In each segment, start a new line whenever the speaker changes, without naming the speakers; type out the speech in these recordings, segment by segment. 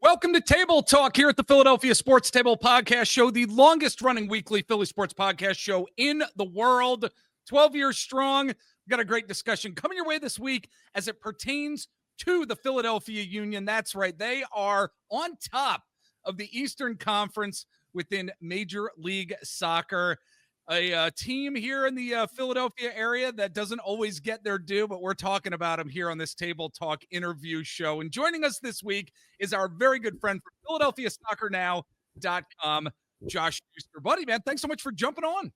Welcome to Table Talk here at the Philadelphia Sports Table Podcast Show, the longest running weekly Philly sports podcast show in the world. 12 years strong. We've got a great discussion coming your way this week as it pertains to the Philadelphia Union. That's right. They are on top of the Eastern Conference within Major League Soccer. A team here in the Philadelphia area that doesn't always get their due, but we're talking about them here on this Table Talk interview show. And joining us this week is our very good friend from PhiladelphiaSoccerNow.com, Josh Shuster. Buddy, man, thanks so much for jumping on.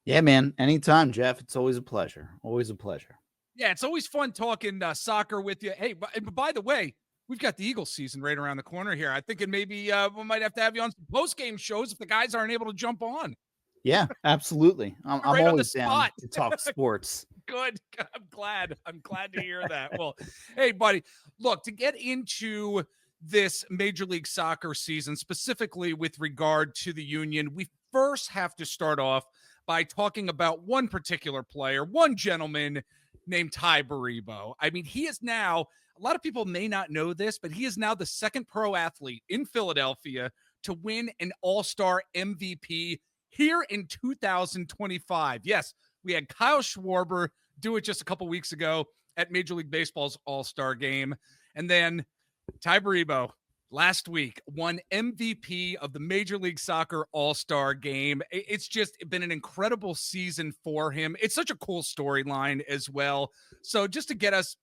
Yeah, man. Anytime, Jeff. It's always a pleasure. Always a pleasure.
Yeah, it's always fun talking soccer with you. Hey, by the way, we've got the Eagles season right around the corner here. I think maybe we might have to have you on some post-game shows if the guys aren't able to jump on.
Yeah, absolutely. I'm
right
always down to talk sports.
Good. I'm glad to hear that. Well, hey, buddy, look, to get into this Major League Soccer season, specifically with regard to the Union, we first have to start off by talking about one particular player, one gentleman named Tai Baribo. I mean, he is now, a lot of people may not know this, but he is now the second pro athlete in Philadelphia to win an All-Star MVP here in 2025. Yes, we had Kyle Schwarber do it just a couple weeks ago at Major League Baseball's All-Star game. And then Tai Baribo last week won MVP of the Major League Soccer All-Star game. It's just been an incredible season for him. It's such a cool storyline as well. So just to get us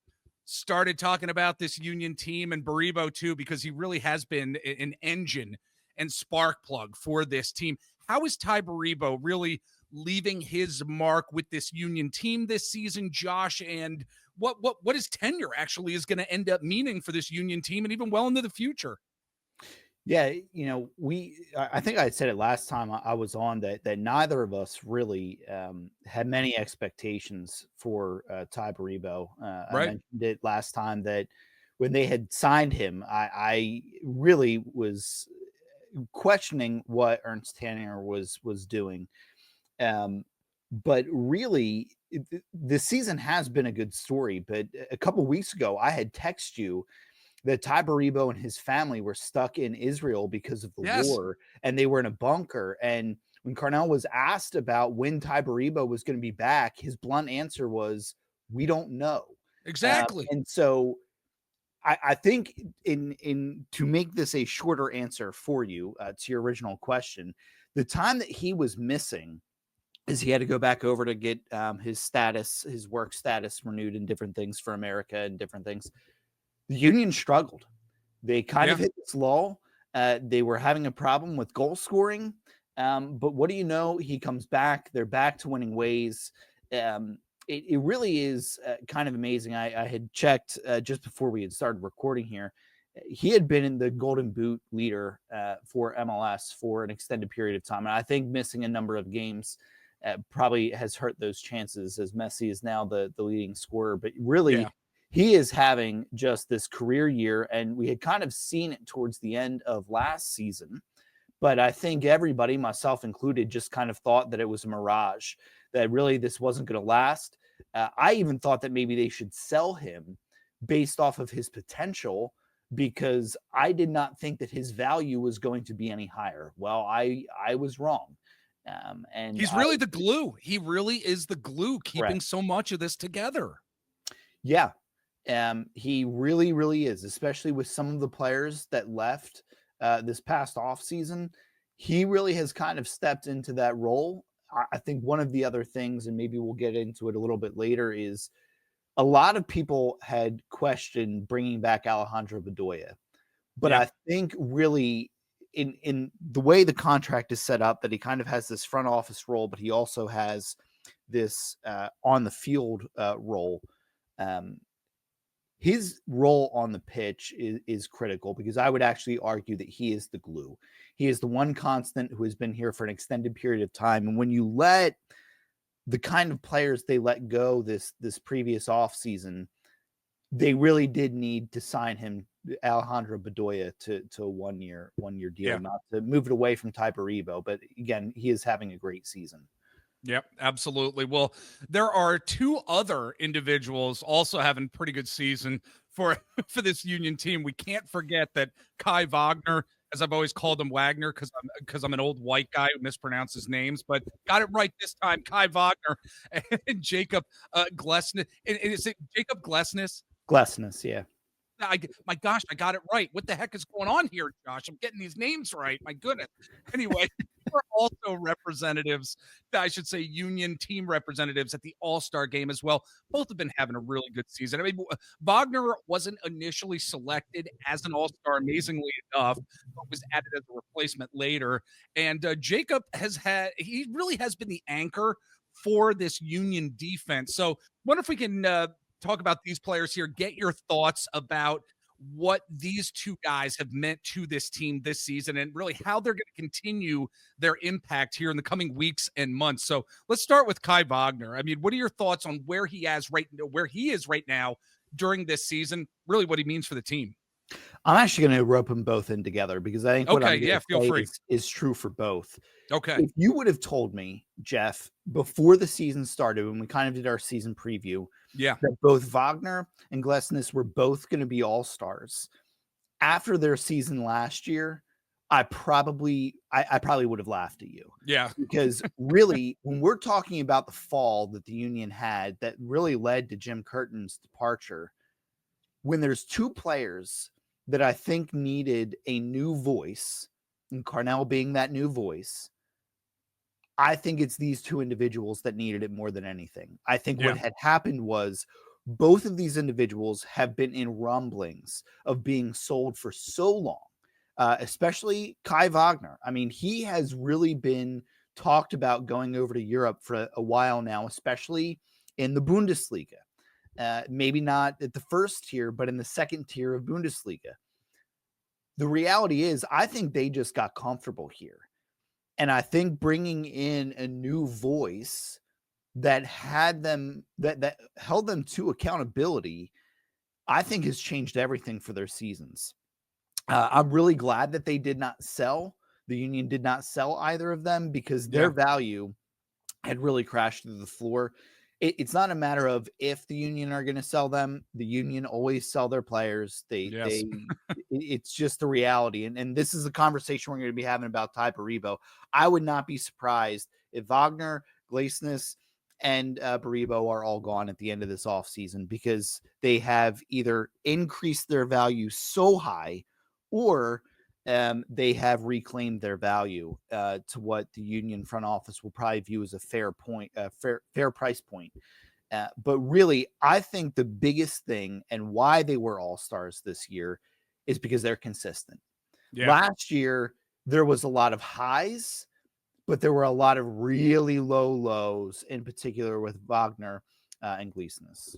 started talking about this Union team and Baribo too, because he really has been an engine and spark plug for this team. How is Tai Baribo really leaving his mark with this Union team this season, Josh? And what his tenure actually is going to end up meaning for this Union team and even well into the future?
Yeah, you know, I think I said it last time I was on that neither of us really had many expectations for Tai Baribo.
Right.
I mentioned it last time that when they had signed him, I really was questioning what Ernst Tanner was doing. But really, this season has been a good story. But a couple of weeks ago, I had texted you that Tai Baribo and his family were stuck in Israel because of the war, and they were in a bunker. And when Carnell was asked about when Tai Baribo was going to be back, his blunt answer was, "We don't know."
Exactly.
And so I think in to make this a shorter answer for you to your original question, the time that he was missing is he had to go back over to get his work status renewed and different things for America and different things. The Union struggled. They kind of hit this lull. They were having a problem with goal scoring. But what do you know? He comes back. They're back to winning ways. It really is kind of amazing. I had checked just before we had started recording here. He had been in the Golden Boot leader for MLS for an extended period of time. And I think missing a number of games probably has hurt those chances, as Messi is now the leading scorer. But really, he is having just this career year. And we had kind of seen it towards the end of last season. But I think everybody, myself included, just kind of thought that it was a mirage, that really this wasn't going to last. I even thought that maybe they should sell him based off of his potential, because I did not think that his value was going to be any higher. Well, I was wrong. And
he's really the glue. He really is the glue keeping so much of this together.
Yeah. He really, really is, especially with some of the players that left this past offseason. He really has kind of stepped into that role. I think one of the other things, and maybe we'll get into it a little bit later, is a lot of people had questioned bringing back Alejandro Bedoya. But I think really in the way the contract is set up, that he kind of has this front office role, but he also has this on the field role. His role on the pitch is critical, because I would actually argue that he is the glue. He is the one constant who has been here for an extended period of time. And when you let the kind of players they let go this previous offseason, they really did need to sign him, Alejandro Bedoya, to a one-year deal, not to move it away from Tai Baribo. But again, he is having a great season.
Yep, absolutely. Well, there are two other individuals also having pretty good season for for this Union team. We can't forget that Kai Wagner, as I've always called him Wagner, because I'm an old white guy who mispronounces names, but got it right this time. Kai Wagner and Jacob Glesnes. And is it Jacob Glesnes?
Glesnes, yeah.
My gosh, I got it right. What the heck is going on here, Josh? I'm getting these names right. My goodness. Anyway, we're also representatives, I should say Union team representatives at the All-Star game as well. Both have been having a really good season. I mean, Wagner wasn't initially selected as an All-Star, amazingly enough, but was added as a replacement later. And Jacob he really has been the anchor for this Union defense. So, wonder if we can talk about these players here, get your thoughts about what these two guys have meant to this team this season and really how they're going to continue their impact here in the coming weeks and months. So let's start with Kai Wagner. I mean, what are your thoughts on where he is right now during this season, really what he means for the team?
I'm actually going to rope them both in together because I think what I'm going to
feel
say
free.
is true for both.
Okay.
If you would have told me, Jeff, before the season started, when we kind of did our season preview, that both Wagner and Glesnes were both going to be all-stars after their season last year, I probably would have laughed at you.
Yeah.
Because really, when we're talking about the fall that the Union had that really led to Jim Curtin's departure, when there's two players that I think needed a new voice, and Carnell being that new voice, I think it's these two individuals that needed it more than anything. I think what had happened was both of these individuals have been in rumblings of being sold for so long, especially Kai Wagner. I mean, he has really been talked about going over to Europe for a while now, especially in the Bundesliga. Maybe not at the first tier, but in the second tier of Bundesliga. The reality is, I think they just got comfortable here. And I think bringing in a new voice that had them, that held them to accountability, I think has changed everything for their seasons. I'm really glad that they did not sell. The Union did not sell either of them because their value had really crashed through the floor. It's not a matter of if the Union are going to sell them. The Union always sell their players. It's just the reality. And this is a conversation we're going to be having about Tai Baribo. I would not be surprised if Wagner, Glesnes, and Baribo are all gone at the end of this offseason because they have either increased their value so high or they have reclaimed their value to what the Union front office will probably view as a fair price point. But really, I think the biggest thing and why they were all-stars this year is because they're consistent. Last year, there was a lot of highs, but there were a lot of really low lows, in particular with Wagner and Glesnes.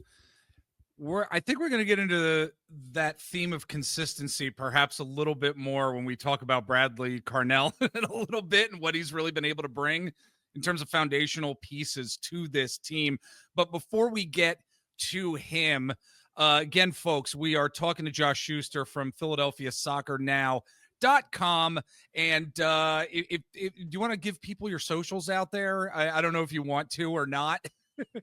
I think we're going to get into that theme of consistency perhaps a little bit more when we talk about Bradley Carnell in a little bit and what he's really been able to bring in terms of foundational pieces to this team. But before we get to him, again, folks, we are talking to Josh Shuster from PhiladelphiaSoccerNow.com. And if do you want to give people your socials out there? I don't know if you want to or not.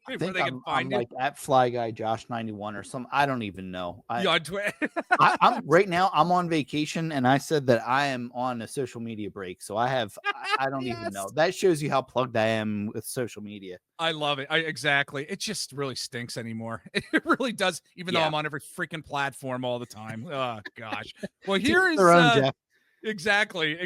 I think I'm like at Fly Guy Josh 91 or something. I don't even know. I'm right now. I'm on vacation, and I said that I am on a social media break. So I don't even know. That shows you how plugged I am with social media.
I love it. Exactly. It just really stinks anymore. It really does. Even though I'm on every freaking platform all the time. Oh gosh. Well, here is
Jeff.
Exactly.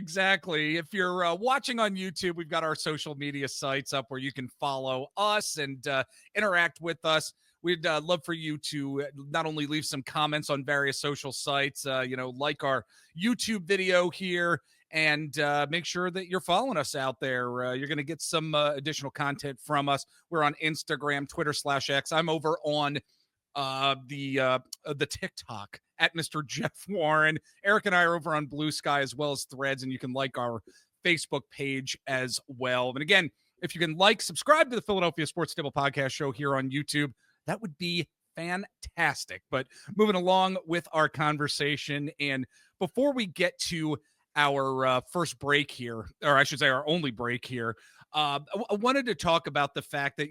If you're watching on YouTube, we've got our social media sites up where you can follow us and interact with us. We'd love for you to not only leave some comments on various social sites, like our YouTube video here, and make sure that you're following us out there. You're going to get some additional content from us. We're on Instagram, Twitter /X. I'm over on the TikTok at Mr. Jeff Warren. Eric and I are over on Blue Sky as well as Threads, and you can like our Facebook page as well. And again, if you can subscribe to the Philadelphia Sports Table podcast show here on YouTube, that would be fantastic. But moving along with our conversation, and before we get to our first break here, or I should say our only break here, I wanted to talk about the fact that,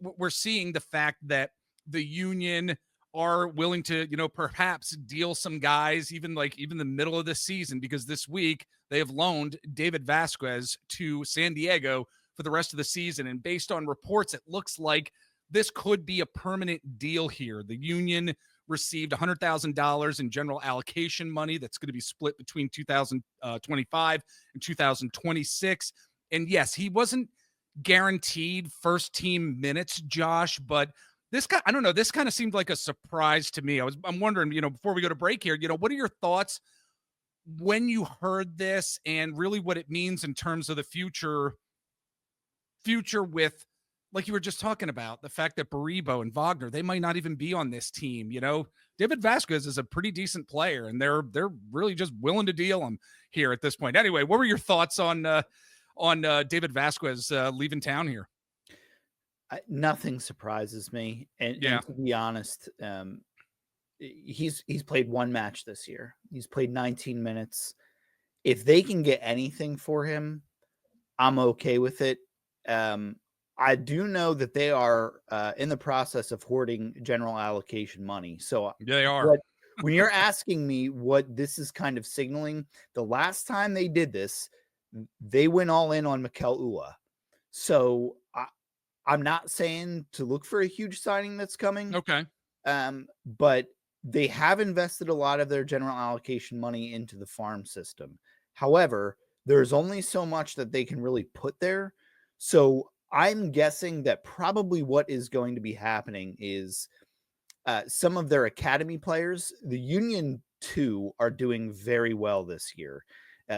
we're seeing the fact that the union are willing to, perhaps deal some guys, even the middle of the season, because this week they have loaned David Vasquez to San Diego for the rest of the season. And based on reports, it looks like this could be a permanent deal here. The union received $100,000 in general allocation money that's going to be split between 2025 and 2026. And yes, he wasn't guaranteed first team minutes, Josh, but I don't know, this kind of seemed like a surprise to me. I'm wondering, before we go to break here, what are your thoughts when you heard this, and really what it means in terms of the future with, like you were just talking about, the fact that Baribo and Wagner, they might not even be on this team. David Vasquez is a pretty decent player, and they're really just willing to deal him here at this point. Anyway, what were your thoughts on David Vasquez leaving town here?
Nothing surprises me, and to be honest, he's played one match this year. He's played 19 minutes. If they can get anything for him, I'm okay with it. I do know that they are in the process of hoarding general allocation money. So
they are.
When you're asking me what this is kind of signaling, the last time they did this, they went all in on Mikel Ua. So I'm not saying to look for a huge signing that's coming.
Okay.
But they have invested a lot of their general allocation money into the farm system. However, there's only so much that they can really put there. So I'm guessing that probably what is going to be happening is some of their academy players, the Union 2, are doing very well this year.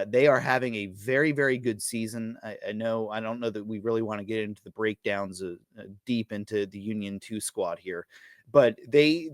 They are having a very, very good season. I don't know that we really want to get into the breakdowns deep into the Union 2 squad here, but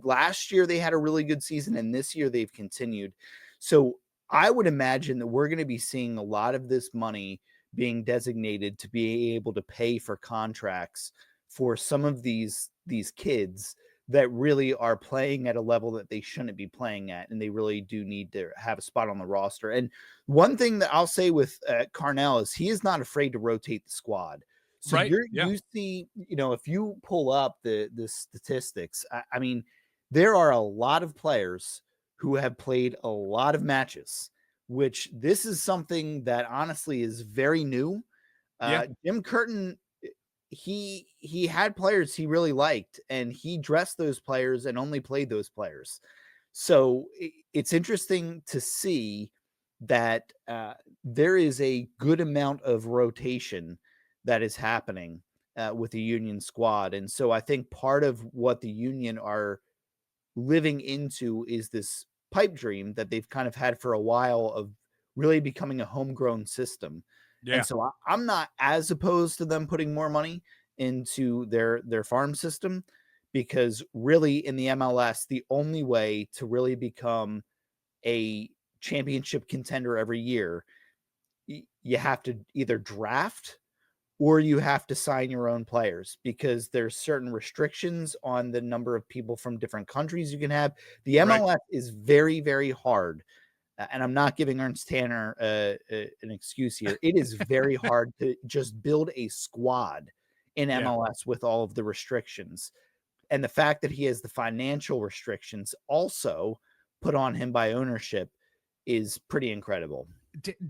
last year they had a really good season, and this year they've continued. So I would imagine that we're going to be seeing a lot of this money being designated to be able to pay for contracts for some of these kids that really are playing at a level that they shouldn't be playing at, and they really do need to have a spot on the roster. And one thing that I'll say with Carnell is he is not afraid to rotate the squad. So
right.
You see, if you pull up the statistics, I mean, there are a lot of players who have played a lot of matches, which this is something that honestly is very new. Jim Curtin, he had players he really liked, and he dressed those players and only played those players. So it's interesting to see that there is a good amount of rotation that is happening with the Union squad. And so I think part of what the Union are living into is this pipe dream that they've kind of had for a while of really becoming a homegrown system.
Yeah.
And so I'm not as opposed to them putting more money into their farm system, because really in the MLS, the only way to really become a championship contender every year, you have to either draft or you have to sign your own players, because there's certain restrictions on the number of people from different countries you can have. The MLS is very, very hard. And I'm not giving Ernst Tanner an excuse here. It is very hard to just build a squad in MLS with all of the restrictions. And the fact that he has the financial restrictions also put on him by ownership is pretty incredible.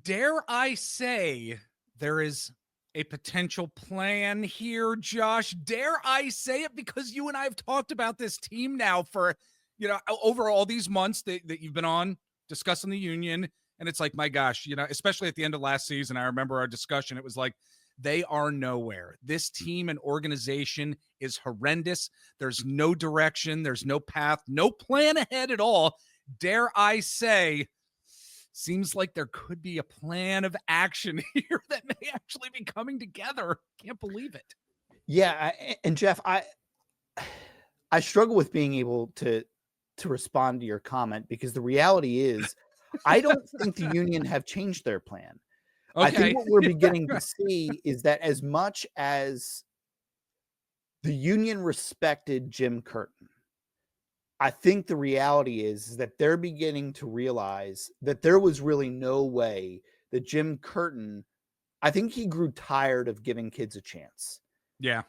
Dare I say there is a potential plan here, Josh? Dare I say it? Because you and I have talked about this team now for, over all these months that you've been on discussing the Union. And it's like, my gosh, especially at the end of last season, I remember our discussion. It was like, they are nowhere. This team and organization is horrendous. There's no direction. There's no path, no plan ahead at all. Dare I say, seems like there could be a plan of action here that may actually be coming together. Can't believe it.
Yeah. And Jeff, I struggle with being able to respond to your comment, because the reality is I don't think the Union have changed their plan. Okay. I think what we're beginning to see is that as much as the Union respected Jim Curtin, I think the reality is that they're beginning to realize that there was really no way that Jim Curtin I think he grew tired of giving kids a chance.
Yeah.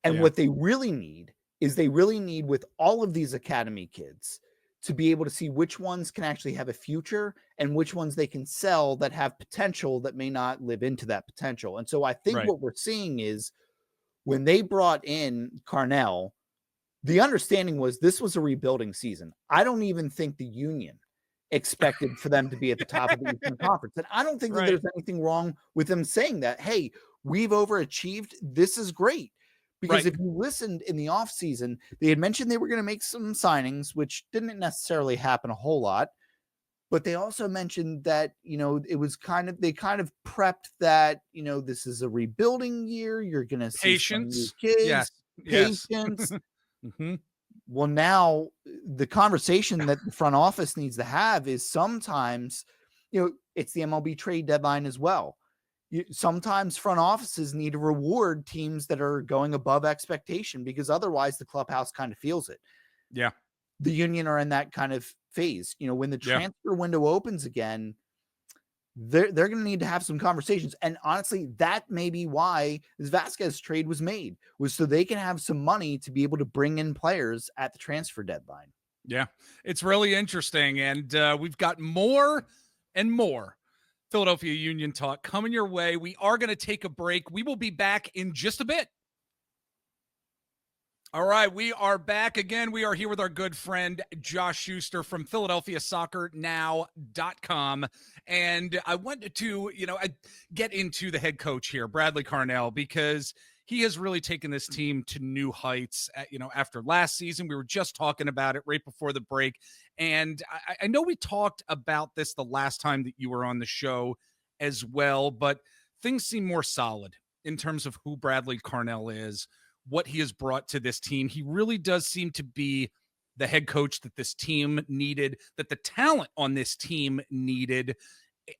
And
Yeah.
what they really need is with all of these academy kids to be able to see which ones can actually have a future and which ones they can sell that have potential that may not live into that potential. And so I think
Right.
what we're seeing is when they brought in Carnell, the understanding was this was a rebuilding season. I don't even think the Union expected for them to be at the top of the Eastern Conference. And I don't think that
Right.
there's anything wrong with them saying that, hey, we've overachieved. This is great. Because
Right.
if you listened in the offseason, they had mentioned they were going to make some signings, which didn't necessarily happen a whole lot. But they also mentioned that, it was they kind of prepped that, this is a rebuilding year. You're going to see some new
Patience. Yes.
kids,
Yes.
patience.
Mm-hmm.
Well, now the conversation that the front office needs to have is sometimes, it's the MLB trade deadline as well. Sometimes front offices need to reward teams that are going above expectation because otherwise the clubhouse kind of feels it.
Yeah.
The Union are in that kind of phase. When the
Yeah.
transfer window opens again, they're going to need to have some conversations. And honestly, that may be why this Vasquez trade was made, was so they can have some money to be able to bring in players at the transfer deadline.
Yeah. It's really interesting. And we've got more and more Philadelphia Union talk coming your way. We are going to take a break. We will be back in just a bit. All right, we are back again. We are here with our good friend Josh Shuster from PhiladelphiaSoccerNow.com. And I wanted to, get into the head coach here, Bradley Carnell, because he has really taken this team to new heights. After last season, we were just talking about it right before the break. And I know we talked about this the last time that you were on the show as well, but things seem more solid in terms of who Bradley Carnell is, what he has brought to this team. He really does seem to be the head coach that this team needed, that the talent on this team needed.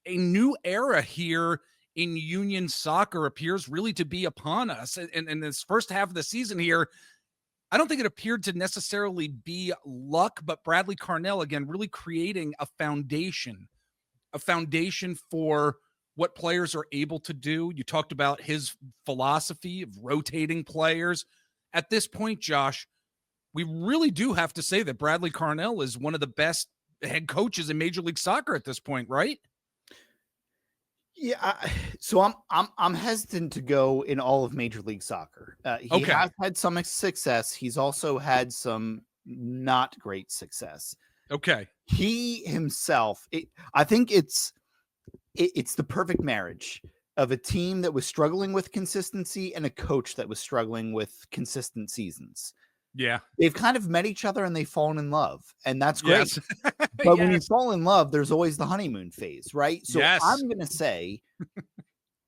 A new era here in Union soccer appears really to be upon us. And this first half of the season here, I don't think it appeared to necessarily be luck, but Bradley Carnell, again, really creating a foundation for what players are able to do. You talked about his philosophy of rotating players. At this point, Josh, we really do have to say that Bradley Carnell is one of the best head coaches in Major League Soccer at this point, right?
Yeah, so I'm hesitant to go in all of Major League Soccer. He
Okay.
has had some success. He's also had some not great success.
Okay.
He himself, I think it's the perfect marriage of a team that was struggling with consistency and a coach that was struggling with consistent seasons.
Yeah.
They've kind of met each other and they've fallen in love, and that's great.
Yes.
But when you fall in love, there's always the honeymoon phase, right? So
Yes.
I'm going to say,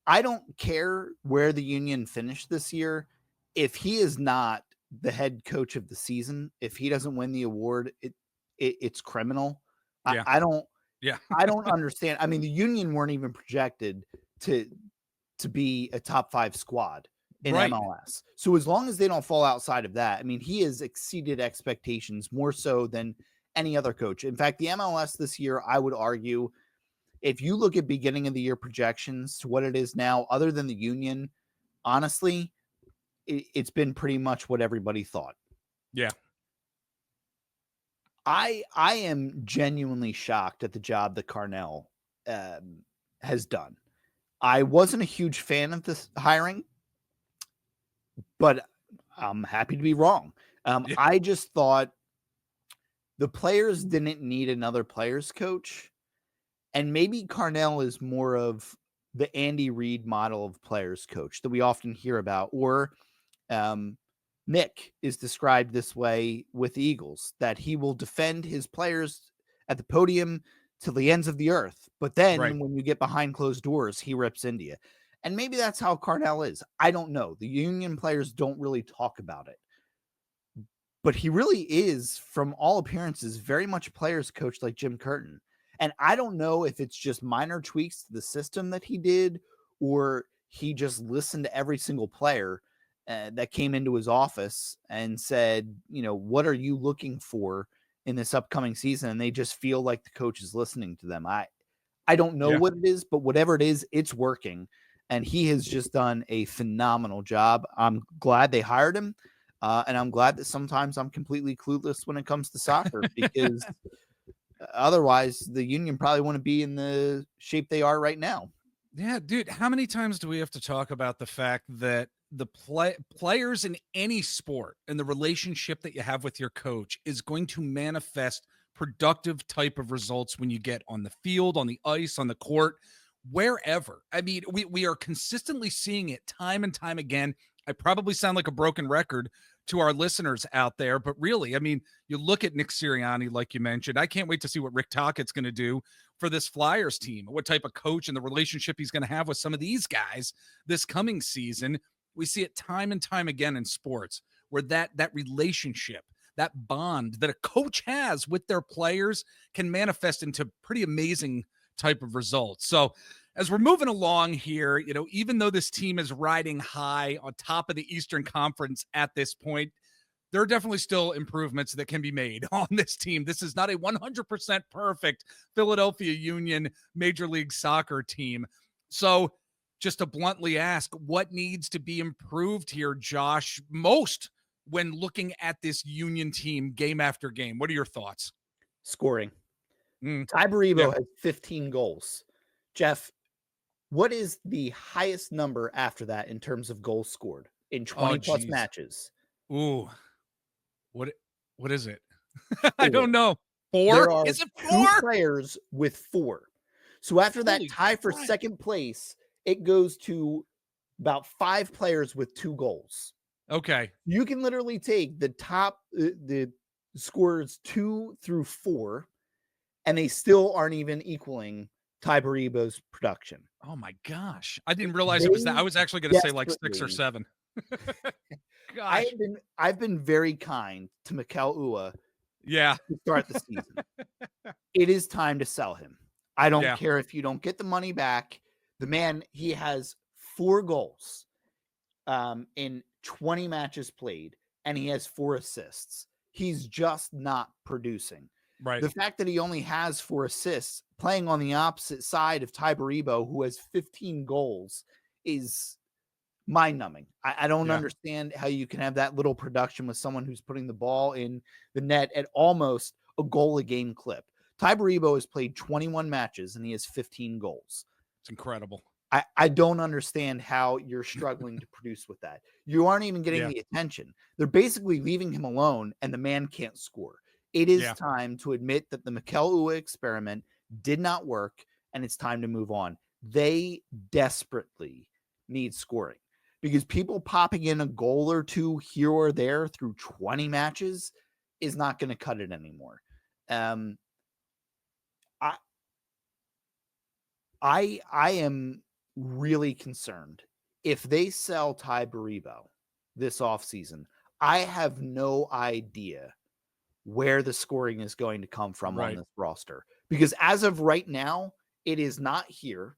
I don't care where the Union finished this year. If he is not the head coach of the season, if he doesn't win the award, it's criminal.
Yeah.
I don't
Yeah.
understand. I mean, the Union weren't even projected to be a top 5 squad in
Right.
MLS. So as long as they don't fall outside of that, I mean, he has exceeded expectations more so than any other coach. In fact, the MLS this year, I would argue, if you look at beginning of the year projections to what it is now, other than the Union, honestly, it's been pretty much what everybody thought.
Yeah.
I am genuinely shocked at the job that Carnell has done. I wasn't a huge fan of this hiring, but I'm happy to be wrong.
Yeah.
I just thought the players didn't need another players coach. And maybe Carnell is more of the Andy Reid model of players coach that we often hear about. Or Nick is described this way with the Eagles, that he will defend his players at the podium to the ends of the earth. But then
Right.
when you get behind closed doors, he rips India. And maybe that's how Carnell is. I don't know. The Union players don't really talk about it. But he really is, from all appearances, very much a players coach like Jim Curtin. And I don't know if it's just minor tweaks to the system that he did, or he just listened to every single player that came into his office and said, what are you looking for in this upcoming season? And they just feel like the coach is listening to them. I don't know what it is, but whatever it is, it's working. and he has just done a phenomenal job. I'm glad they hired him, and I'm glad that sometimes I'm completely clueless when it comes to soccer because otherwise the Union probably wouldn't be in the shape they are right now.
Yeah, dude, how many times do we have to talk about the fact that the players in any sport and the relationship that you have with your coach is going to manifest productive type of results when you get on the field, on the ice, on the court, wherever. I mean, we are consistently seeing it time and time again. I probably sound like a broken record to our listeners out there, but really, I mean, you look at Nick Sirianni, like you mentioned. I can't wait to see what Rick Tockett's going to do for this Flyers team, what type of coach and the relationship he's going to have with some of these guys this coming season. We see it time and time again in sports where that relationship, that bond that a coach has with their players can manifest into pretty amazing type of results. So as we're moving along here, you know, even though this team is riding high on top of the Eastern Conference at this point, there are definitely still improvements that can be made on this team. This is not a 100% perfect Philadelphia Union Major League Soccer team. So just to bluntly ask, what needs to be improved here, Josh, most when looking at this Union team game after game? What are your thoughts?
Scoring. Tai Baribo has 15 goals. Jeff, what is the highest number after that in terms of goals scored in 20 plus matches?
Ooh, what is it? I don't know. 4?
There are
is it 4?
2 players with 4. So after that tie for second place, it goes to about 5 players with 2 goals.
Okay.
You can literally take the top, the scores 2 through 4, and they still aren't even equaling Tai Baribo's production.
Oh my gosh. I didn't realize it was that. I was actually going to say like 6 or 7. Gosh.
I've been very kind to Mikel Ua.
Yeah.
To start the season. It is time to sell him. I don't care if you don't get the money back. The man, he has 4 goals in 20 matches played, and he has 4 assists. He's just not producing.
Right.
The fact that he only has 4 assists, playing on the opposite side of Tai Baribo, who has 15 goals, is mind-numbing. I don't understand how you can have that little production with someone who's putting the ball in the net at almost a goal a game clip. Tai Baribo has played 21 matches and he has 15 goals.
It's incredible.
I don't understand how you're struggling to produce with that. You aren't even getting the attention. They're basically leaving him alone and the man can't score. It is time to admit that the Mikel Ua experiment did not work and it's time to move on. They desperately need scoring. Because people popping in a goal or 2 here or there through 20 matches is not going to cut it anymore. I am really concerned. If they sell Tai Baribo this offseason, I have no idea where the scoring is going to come from on this roster. Because as of right now, it is not here.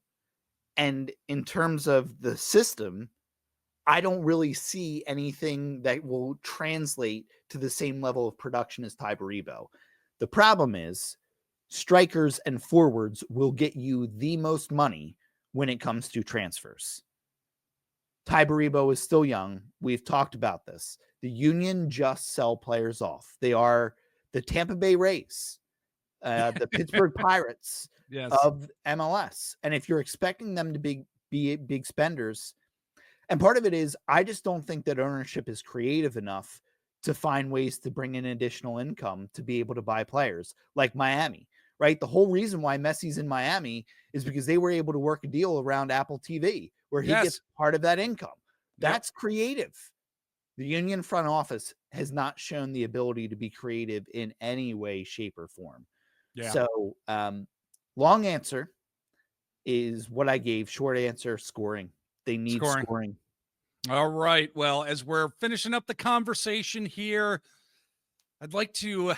And in terms of the system, I don't really see anything that will translate to the same level of production as Tai Baribo. The problem is strikers and forwards will get you the most money when it comes to transfers. Tai Baribo is still young. We've talked about this. The Union just sell players off. They are the Tampa Bay Rays, the Pittsburgh Pirates of MLS. And if you're expecting them to be big spenders, and part of it is, I just don't think that ownership is creative enough to find ways to bring in additional income to be able to buy players like Miami, right? The whole reason why Messi's in Miami is because they were able to work a deal around Apple TV where he gets part of that income. That's creative. The Union front office has not shown the ability to be creative in any way, shape, or form. So, long answer is what I gave. Short answer, scoring. They need scoring.
All right. Well, as we're finishing up the conversation here, I'd like to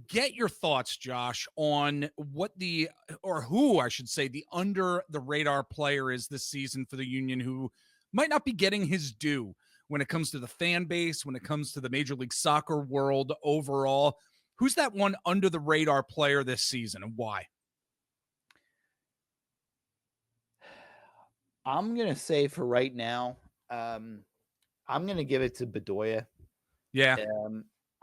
get your thoughts, Josh, on who I should say, the under the radar player is this season for the Union who might not be getting his due when it comes to the fan base, when it comes to the Major League Soccer world overall. Who's that one under the radar player this season and why?
I'm gonna say for right now, I'm gonna give it to Bedoya.
Yeah.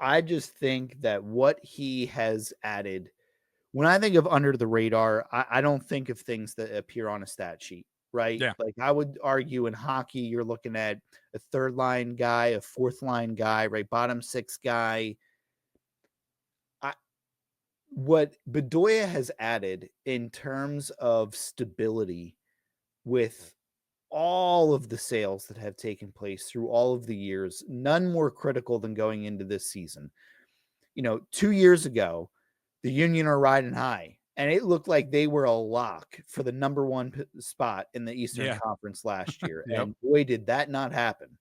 I just think that what he has added, when I think of under the radar, I don't think of things that appear on a stat sheet, right?
Yeah.
Like I would argue in hockey, you're looking at a third line guy, a fourth line guy, right? Bottom six guy. What Bedoya has added in terms of stability with all of the sales that have taken place through all of the years, none more critical than going into this season. 2 years ago, the Union are riding high, and it looked like they were a lock for the number one spot in the Eastern
Yeah.
Conference last year.
Yep.
And boy, did that not happen.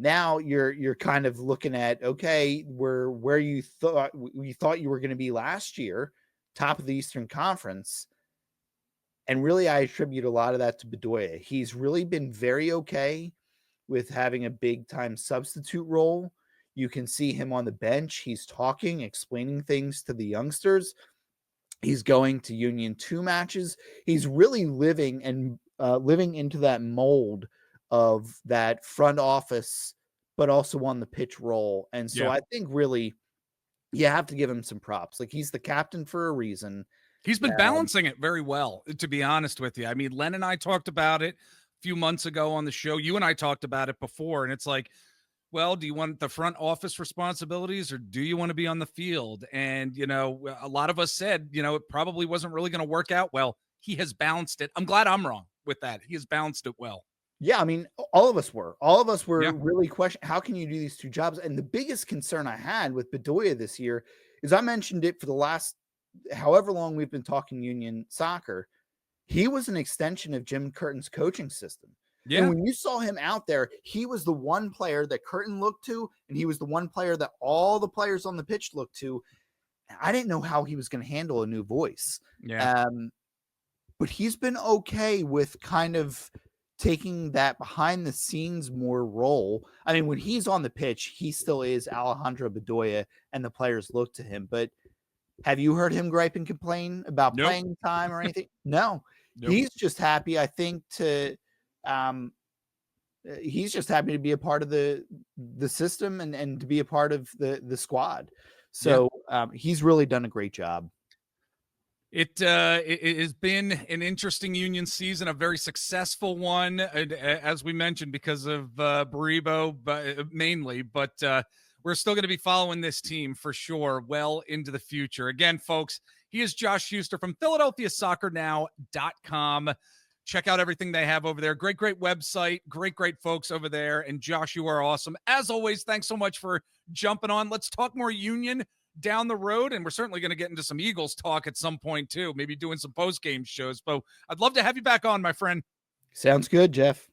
Now you're kind of looking at, okay, where you thought you were going to be last year, top of the Eastern Conference. And really, I attribute a lot of that to Bedoya. He's really been very okay with having a big time substitute role. You can see him on the bench. He's talking, explaining things to the youngsters. He's going to Union 2 matches. He's really living into that mold of that front office, but also on the pitch role. And so
Yeah.
I think really you have to give him some props. Like he's the captain for a reason.
He's been balancing it very well, to be honest with you. I mean, Len and I talked about it a few months ago on the show. You and I talked about it before, and it's like, well, do you want the front office responsibilities or do you want to be on the field? And, a lot of us said, it probably wasn't really going to work out well. He has balanced it. I'm glad I'm wrong with that. He has balanced it well.
Yeah, I mean, all of us were
Yeah.
really questioning, how can you do these two jobs? And the biggest concern I had with Bedoya this year is, I mentioned it for the last however long we've been talking Union soccer. He was an extension of Jim Curtin's coaching system.
Yeah.
And when you saw him out there, he was the one player that Curtin looked to, and he was the one player that all the players on the pitch looked to. I didn't know how he was going to handle a new voice.
Yeah.
But he's been okay with kind of taking that behind the scenes more role. I mean, when he's on the pitch, he still is Alejandro Bedoya, and the players look to him. But have you heard him gripe and complain about
Nope.
playing time or anything? No.
Nope.
He's just happy, I think, he's just happy to be a part of the system and to be a part of the squad. So he's really done a great job.
It has been an interesting Union season, a very successful one, as we mentioned, because of Baribo, but mainly. But we're still going to be following this team for sure, well into the future. Again, folks, he is Josh Shuster from PhiladelphiaSoccerNow.com. Check out everything they have over there. Great website. Great folks over there. And Josh, you are awesome. As always, thanks so much for jumping on. Let's talk more Union down the road, and we're certainly going to get into some Eagles talk at some point too, maybe doing some post-game shows. But I'd love to have you back on, my friend.
Sounds good, Jeff.